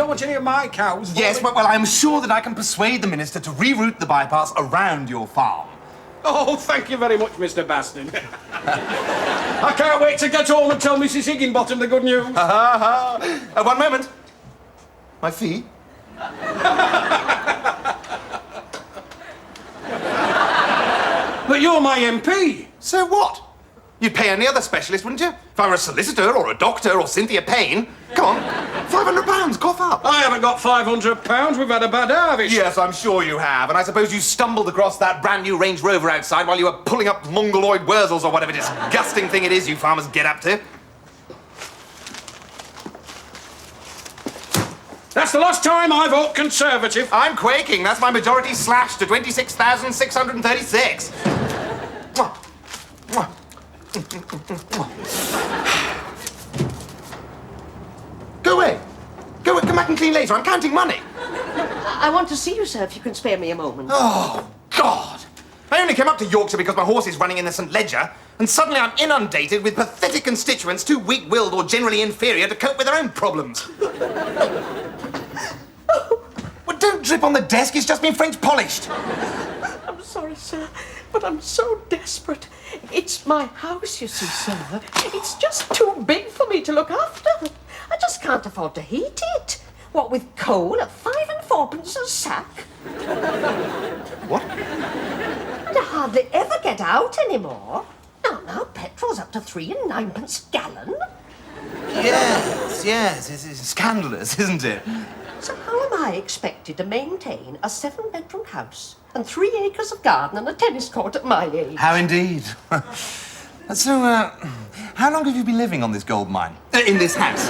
want any of my cows. Yes, well, I'm sure that I can persuade the minister to reroute the bypass around your farm. Oh, thank you very much, Mr. Baston. I can't wait to get home and tell Mrs. Higginbottom the good news. One moment. My fee? But you're my MP. So what? You'd pay any other specialist, wouldn't you? If I were a solicitor or a doctor or Cynthia Payne. Come on, £500, cough up. I haven't got £500. We've had a bad harvest. Yes, I'm sure you have. And I suppose you stumbled across that brand new Range Rover outside while you were pulling up mongoloid wurzels or whatever disgusting thing it is you farmers get up to. That's the last time I vote Conservative. I'm quaking. That's my majority slashed to 26,636. Go away. Go away. Come back and clean later. I'm counting money. I want to see you, sir, if you can spare me a moment. Oh, God. I only came up to Yorkshire because my horse is running in the St. Ledger, and suddenly I'm inundated with pathetic constituents too weak-willed or generally inferior to cope with their own problems. Well, don't drip on the desk. It's just been French polished. I'm sorry, sir, but I'm so desperate. It's my house, you see, sir. It's just too big for me to look after. I just can't afford to heat it. What with coal at 5 and 4pence a sack? What? And I hardly ever get out anymore. Now, petrol's up to 3 and 9pence a gallon. Yes, it's scandalous, isn't it? So how am I expected to maintain a 7-bedroom house and 3 acres of garden and a tennis court at my age? How indeed. So, how long have you been living on this gold mine? In this house?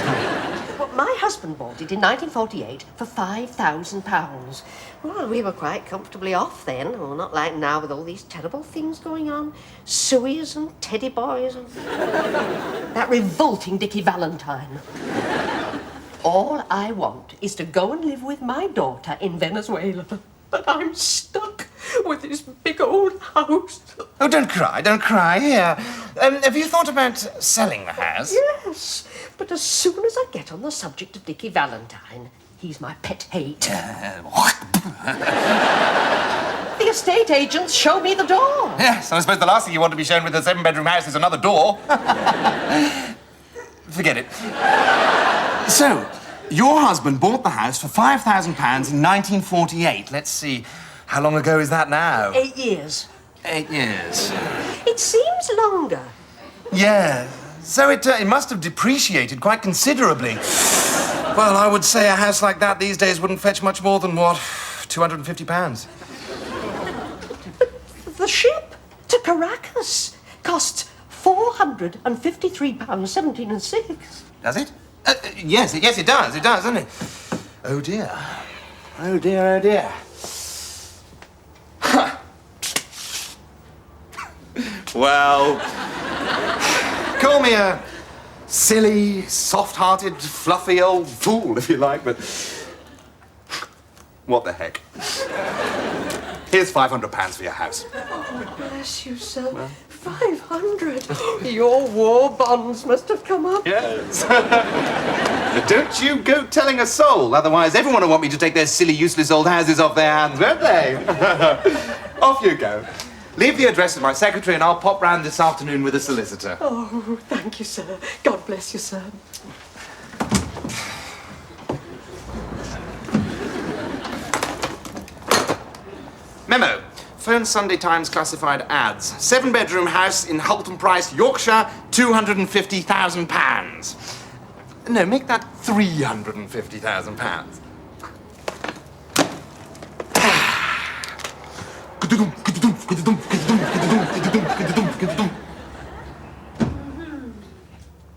Well, my husband bought it in 1948 for £5,000. Well, we were quite comfortably off then. Oh, not like now with all these terrible things going on. Sueys and teddy boys and... that revolting Dickie Valentine. All I want is to go and live with my daughter in Venezuela. But I'm stuck with this big old house. Oh, don't cry. Here. Have you thought about selling the house? Yes, but as soon as I get on the subject of Dickie Valentine, he's my pet hate. The estate agents show me the door. Yes, I suppose the last thing you want to be shown with a 7-bedroom house is another door. Forget it. So, your husband bought the house for £5,000 in 1948. Let's see, how long ago is that now? 8 years. 8 years. It seems longer. Yeah, so it must have depreciated quite considerably. Well, I would say a house like that these days wouldn't fetch much more than, what, £250? The ship to Caracas costs £453, 17 6. Does it? Yes, it does, doesn't it? Oh, dear. Oh, dear. Well, call me a silly, soft-hearted, fluffy old fool, if you like, but what the heck? Here's £500 for your house. Oh, bless you, sir. Well. 500. Your war bonds must have come up. Yes. But don't you go telling a soul, otherwise everyone will want me to take their silly, useless old houses off their hands, won't they? Off you go. Leave the address with my secretary and I'll pop round this afternoon with a solicitor. Oh, thank you, sir. God bless you, sir. Memo. Phone Sunday Times classified ads. 7-bedroom house in Hulton Price, Yorkshire, £250,000. No, make that £350,000.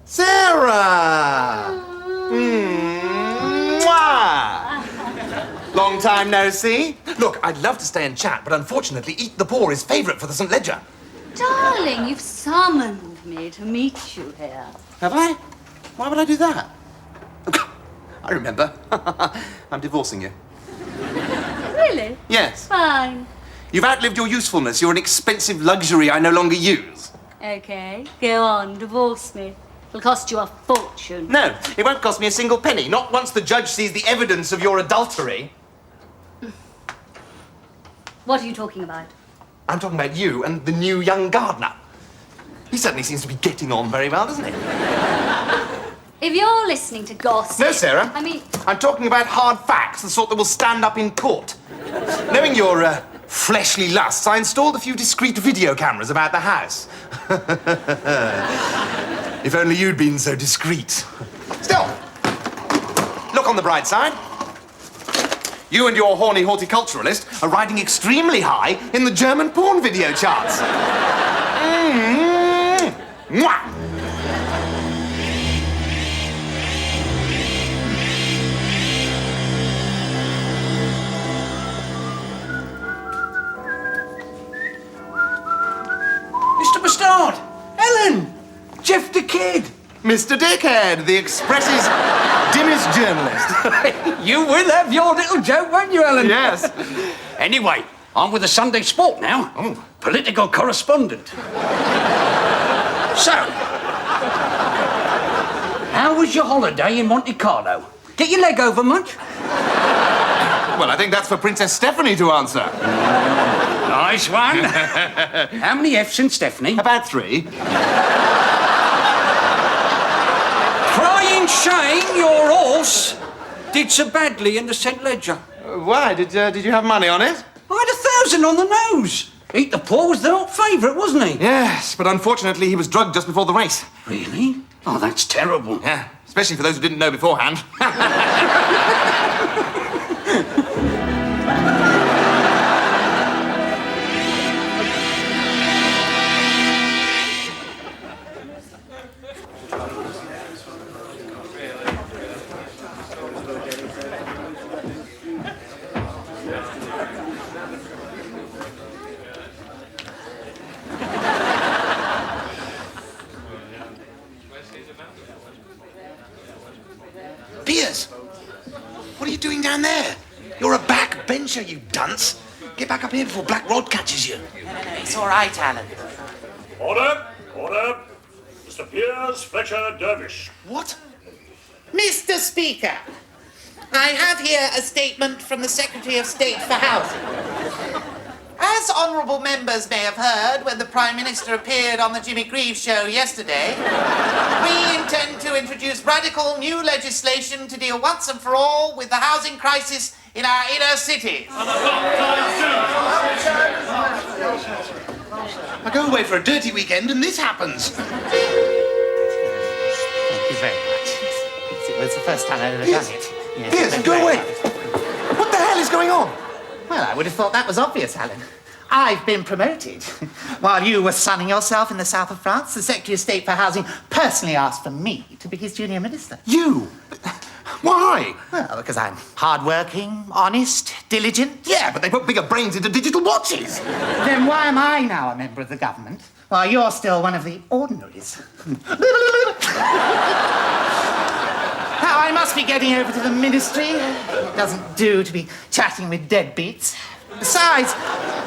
Sarah! Long time no see. Look, I'd love to stay and chat, but unfortunately, Eat the Poor is favourite for the St. Ledger. Darling, you've summoned me to meet you here. Have I? Why would I do that? I remember. I'm divorcing you. Really? Yes. Fine. You've outlived your usefulness. You're an expensive luxury I no longer use. Okay, go on, divorce me. It'll cost you a fortune. No, it won't cost me a single penny. Not once the judge sees the evidence of your adultery. What are you talking about? I'm talking about you and the new young gardener. He certainly seems to be getting on very well, doesn't he? If you're listening to gossip... No, Sarah. I mean... I'm talking about hard facts, the sort that will stand up in court. Knowing your fleshly lusts, I installed a few discreet video cameras about the house. If only you'd been so discreet. Still, look on the bright side. You and your horny horticulturalist are riding extremely high in the German porn video charts. Mwah! Mr. Bastard! Ellen! Jeff the Kid! Mr. Dickhead, the Express's dimmest journalist. You will have your little joke, won't you, Ellen? Yes. Anyway, I'm with the Sunday Sport now. Oh. Political correspondent. So, how was your holiday in Monte Carlo? Get your leg over much? Well, I think that's for Princess Stephanie to answer. Nice one. How many F's in Stephanie? About 3. Crying shame, your horse did so badly in the St. Ledger. Why? Did you have money on it? I had 1,000 on the nose. Eat the Poor was their favourite, wasn't he? Yes, but unfortunately he was drugged just before the race. Really? Oh, that's terrible. Yeah, especially for those who didn't know beforehand. Piers, what are you doing down there? You're a backbencher, you dunce. Get back up here before Black Rod catches you. No, it's all right, Alan. Order! Order! Mr. Piers, Fletcher, Dervish. What? Mr. Speaker, I have here a statement from the Secretary of State for Housing. As honourable members may have heard when the Prime Minister appeared on the Jimmy Greaves show yesterday, we intend to introduce radical new legislation to deal once and for all with the housing crisis in our inner cities. I go away for a dirty weekend and this happens. Thank you very much. It was the first time I'd ever done it. Yes, Piers, thank go you very away. much. What the hell is going on? Well, I would have thought that was obvious, Alan. I've been promoted. While you were sunning yourself in the south of France, the Secretary of State for Housing personally asked for me to be his junior minister. You? Why? Well, because I'm hard-working, honest, diligent. Yeah, but they put bigger brains into digital watches. Then why am I now a member of the government, while you're still one of the ordinaries? Now, I must be getting over to the ministry. It doesn't do to be chatting with deadbeats. Besides,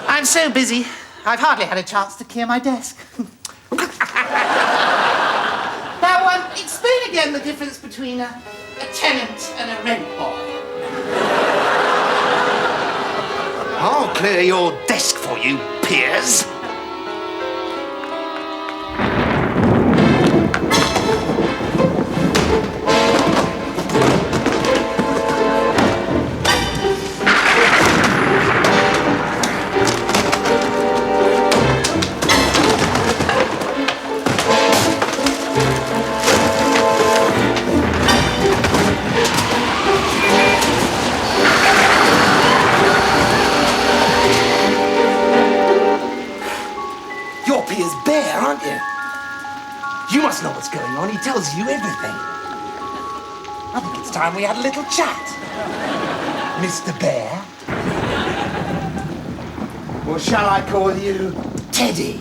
I'm so busy, I've hardly had a chance to clear my desk. Now, explain again the difference between a tenant and a rent boy. I'll clear your desk for you, Piers. You're Piers Bear, aren't you? You must know what's going on. He tells you everything. I think it's time we had a little chat. Mr. Bear. Or shall I call you Teddy?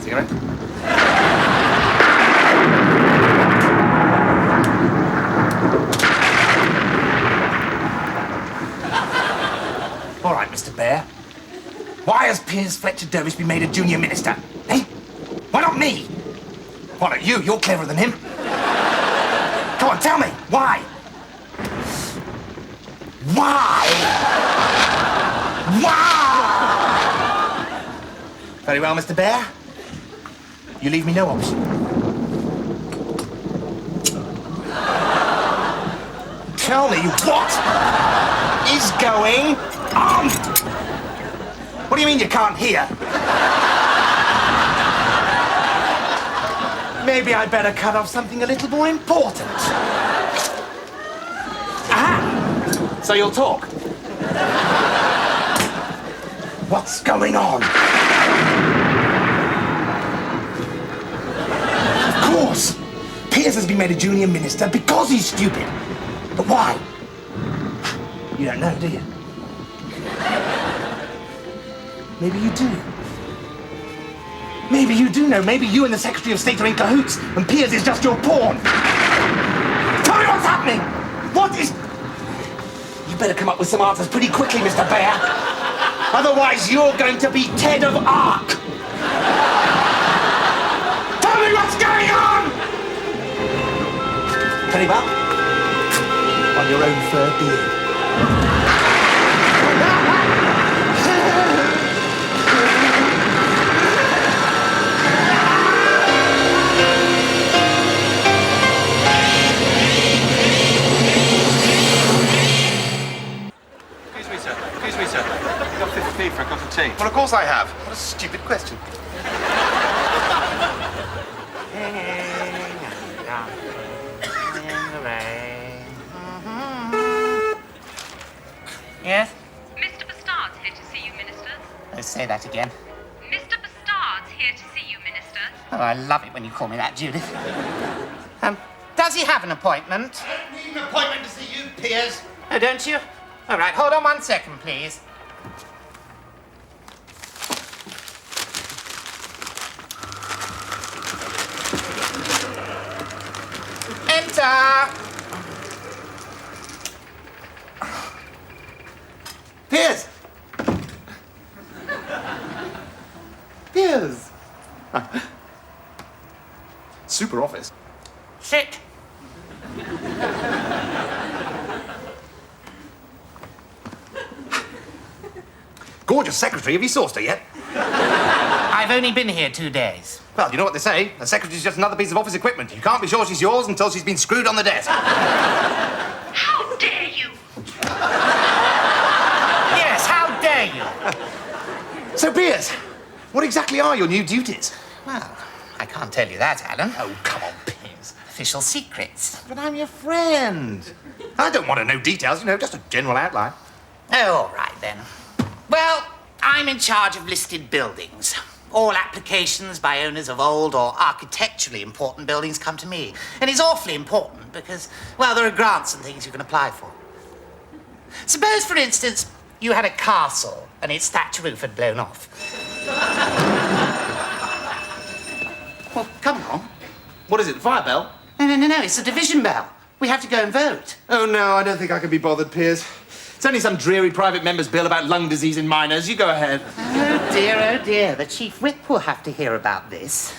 Cigarette? All right, Mr. Bear. Piers Fletcher Dervish be made a junior minister? Eh? Why not me? Why not you? You're cleverer than him. Come on, tell me. Why? Why? Why? Very well, Mr. Bear. You leave me no option. Tell me what is going on? What do you mean you can't hear? Maybe I'd better cut off something a little more important. Aha! So you'll talk. What's going on? Of course! Piers has been made a junior minister because he's stupid. But why? You don't know, do you? Maybe you do. Maybe you do know. Maybe you and the Secretary of State are in cahoots, and Piers is just your pawn. Tell me what's happening! What is... You better come up with some answers pretty quickly, Mr. Bear. Otherwise, you're going to be Ted of Arc. Tell me what's going on! Very well. On your own fur beard. Excuse me, sir. You got 50p for a cup of tea? Well, of course I have. What a stupid question. Yes? Mr. Bastard's here to see you, Minister. Let's say that again. Mr. Bastard's here to see you, Minister. Oh, I love it when you call me that, Judith. Does he have an appointment? I don't need an appointment to see you, Piers. Oh, don't you? All right, hold on 1 second, please. Enter! Piers! Piers! Super office. Sit. Gorgeous secretary. Have you sourced her yet? I've only been here 2 days. Well, you know what they say. A secretary's just another piece of office equipment. You can't be sure she's yours until she's been screwed on the desk. How dare you! Yes, how dare you? So, Piers, what exactly are your new duties? Well, I can't tell you that, Alan. Oh, come on, Piers. Official secrets. But I'm your friend. I don't want to know details, just a general outline. Oh, all right, then. Well, I'm in charge of listed buildings. All applications by owners of old or architecturally important buildings come to me. And it's awfully important because, well, there are grants and things you can apply for. Suppose, for instance, you had a castle and its thatch roof had blown off. Well, come on. What is it, the fire bell? No, it's a division bell. We have to go and vote. Oh, no, I don't think I can be bothered, Piers. It's only some dreary private member's bill about lung disease in miners. You go ahead. Oh, dear. The chief whip will have to hear about this.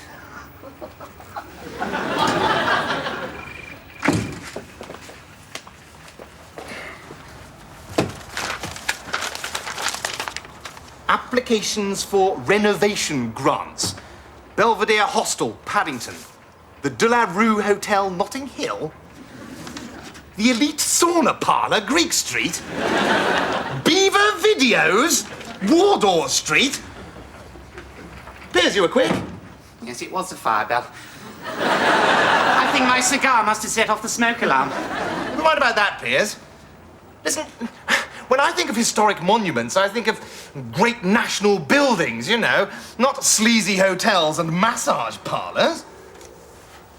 Applications for renovation grants. Belvedere Hostel, Paddington. The De La Rue Hotel, Notting Hill. The Elite Sauna Parlour, Greek Street. Beaver Videos, Wardour Street. Piers, you were quick. Yes, it was the fire bell. I think my cigar must have set off the smoke alarm. Never mind about that, Piers. Listen, when I think of historic monuments, I think of great national buildings, not sleazy hotels and massage parlours.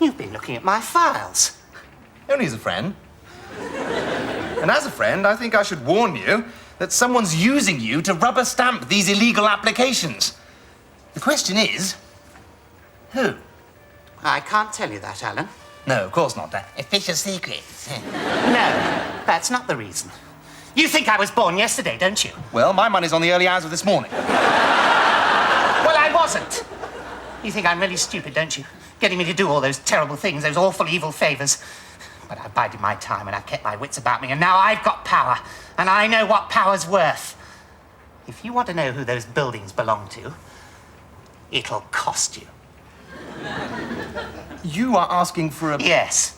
You've been looking at my files. Only as a friend. And as a friend, I think I should warn you that someone's using you to rubber stamp these illegal applications. The question is, who? I can't tell you that, Alan. No, of course not. Official secrets. No, that's not the reason. You think I was born yesterday, don't you? Well, my money's on the early hours of this morning. wasn't. You think I'm really stupid, don't you? Getting me to do all those terrible things, those awful evil favours. But I've bided my time and I've kept my wits about me, and now I've got power, and I know what power's worth. If you want to know who those buildings belong to, it'll cost you. You are asking for a... Yes.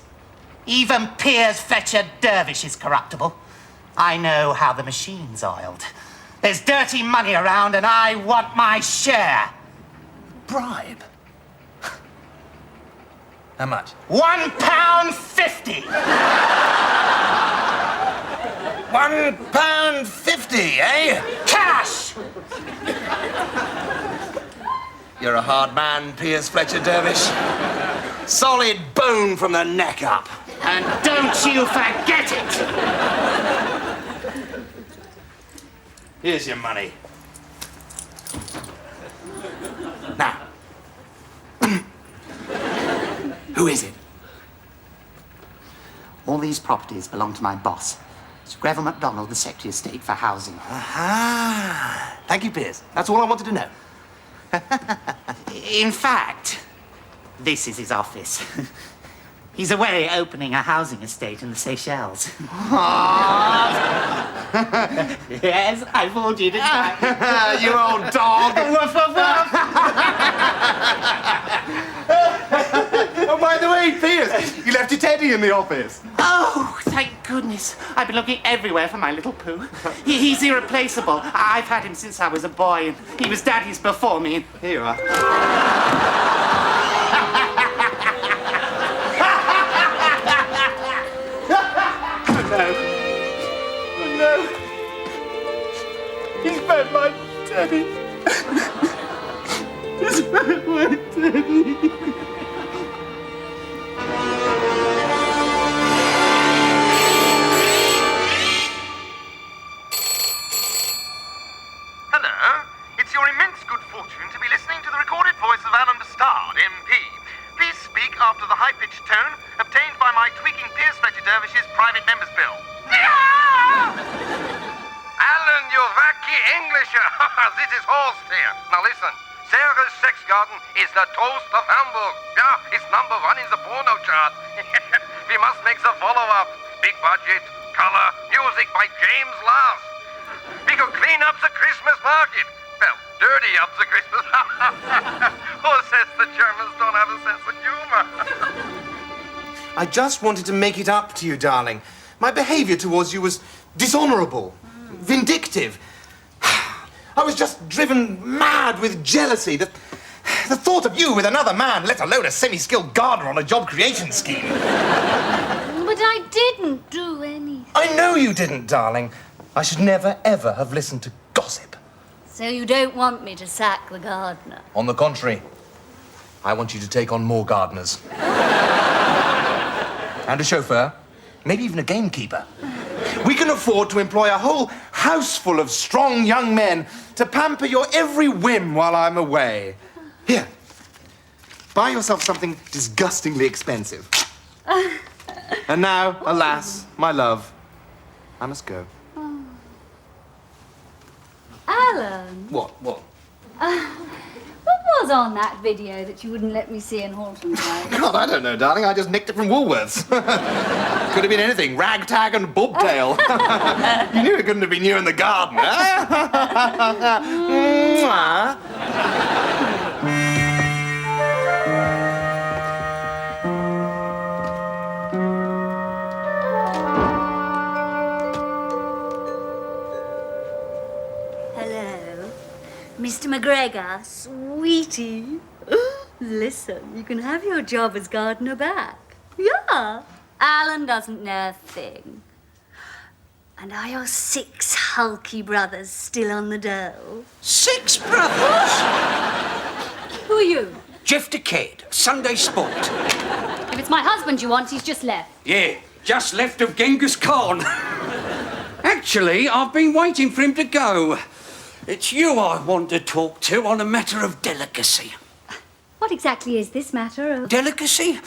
Even Piers Fletcher Dervish is corruptible. I know how the machine's oiled. There's dirty money around, and I want my share. Bribe? How much? £1.50. £1.50, eh? Cash! You're a hard man, Piers Fletcher Dervish. Solid bone from the neck up. And don't you forget it! Here's your money. Now, who is it? All these properties belong to my boss. It's Greville MacDonald, the Secretary of State for Housing. Aha! Thank you, Piers. That's all I wanted to know. In fact, this is his office. He's away opening a housing estate in the Seychelles. Yes, I fooled you, didn't I? You old dog! Woof, woof, woof. Oh, by the way, Piers, you left your teddy in the office. Oh, thank goodness. I've been looking everywhere for my little poo. He's irreplaceable. I've had him since I was a boy, and he was Daddy's before me. And Here you are. Oh, no. He's fed my Teddy. He's fed my Teddy. Hello. It's your immense good fortune to be listening to the recorded voice of Alan Bastard, MP. Please speak after the high-pitched tone obtained by my tweaking Piers Fletcher Dervish's private member's bill. Alan, you wacky Englisher. This is Horst here. Now listen. Sarah's Sex Garden is the toast of Hamburg. Yeah, it's #1 in the porno chart. We must make the follow-up. Big budget, color, music by James Last. We could clean up the Christmas market. Well, dirty up the Christmas. Who says the Germans don't have a sense of humor? I just wanted to make it up to you, darling. My behavior towards you was dishonorable, vindictive. I was just driven mad with jealousy. The thought of you with another man, let alone a semi-skilled gardener on a job creation scheme. But I didn't do anything. I know you didn't, darling. I should never, ever have listened to gossip. So you don't want me to sack the gardener? On the contrary, I want you to take on more gardeners. And a chauffeur, maybe even a gamekeeper. We can afford to employ a whole house full of strong young men to pamper your every whim while I'm away. Here, buy yourself something disgustingly expensive. And now, alas, my love, I must go. Alan, What? what was on that video that you wouldn't let me see in Horton Road? God, I don't know, darling. I just nicked it from Woolworths. Could have been anything. Ragtag and bobtail. You knew it couldn't have been you in the garden, eh? Mwah. Hello, Mr. McGregor, sweetie. Listen, you can have your job as gardener back. Yeah. Alan doesn't know a thing. And are your 6 hulky brothers still on the dole? 6 brothers? Who are you? Jeff the Kid, Sunday Sport. If it's my husband you want, he's just left. Yeah, just left of Genghis Khan. Actually, I've been waiting for him to go. It's you I want to talk to on a matter of delicacy. What exactly is this matter of... Delicacy?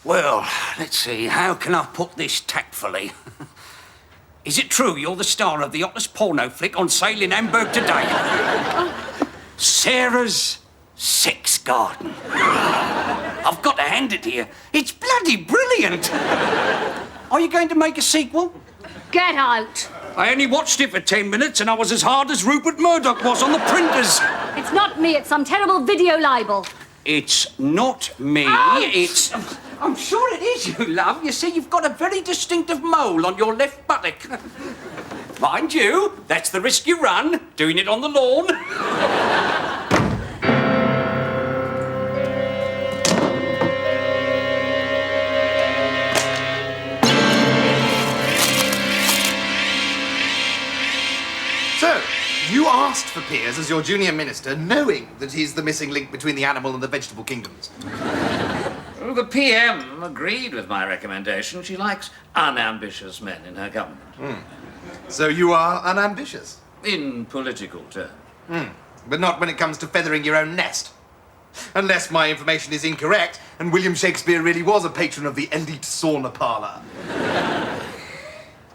Well, let's see, how can I put this tactfully? Is it true you're the star of the hottest porno flick on sale in Hamburg today? Sarah's Sex garden. I've got to hand it to you. It's bloody brilliant. Are you going to make a sequel? Get out. I only watched it for 10 minutes and I was as hard as Rupert Murdoch was on the printers. It's not me, it's some terrible video libel. It's not me, Ouch! it's... I'm sure it is, you love. You see, you've got a very distinctive mole on your left buttock. Mind you, that's the risk you run, doing it on the lawn. So, you asked for Piers as your junior minister, knowing that he's the missing link between the animal and the vegetable kingdoms. Well, the PM agreed with my recommendation. She likes unambitious men in her government. So you are unambitious? In political terms. But not when it comes to feathering your own nest. Unless my information is incorrect, and William Shakespeare really was a patron of the elite sauna parlour.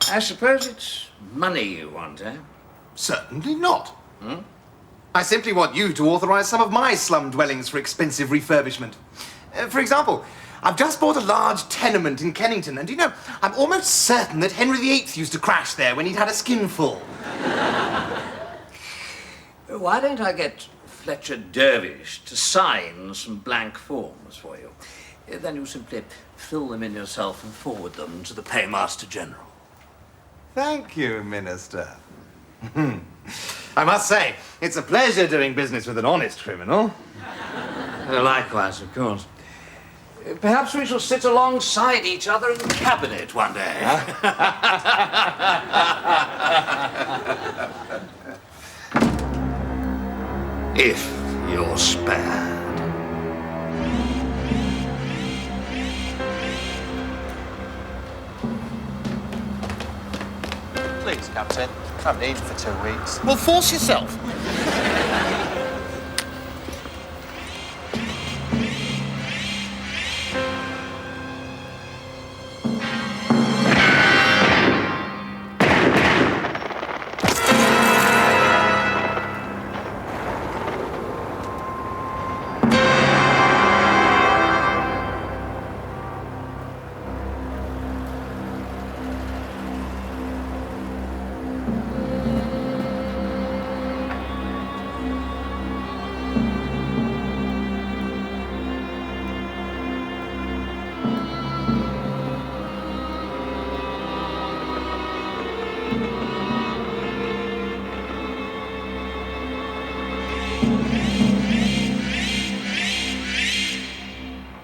I suppose it's money you want, eh? Certainly not. I simply want you to authorise some of my slum dwellings for expensive refurbishment. For example, I've just bought a large tenement in Kennington, and you know, I'm almost certain that Henry VIII used to crash there when he'd had a skinful. Why don't I get Fletcher Dervish to sign some blank forms for you? Then you simply fill them in yourself and forward them to the Paymaster General. Thank you, Minister. I must say, it's a pleasure doing business with an honest criminal. Likewise, of course. Perhaps we shall sit alongside each other in the cabinet one day. If you're spared. Please, Captain. I haven't eaten for 2 weeks. Well, force yourself.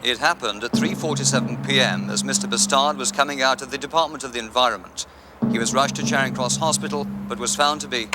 It happened at 3:47 p.m. as Mr. Bastard was coming out of the Department of the Environment. He was rushed to Charing Cross Hospital, but was found to be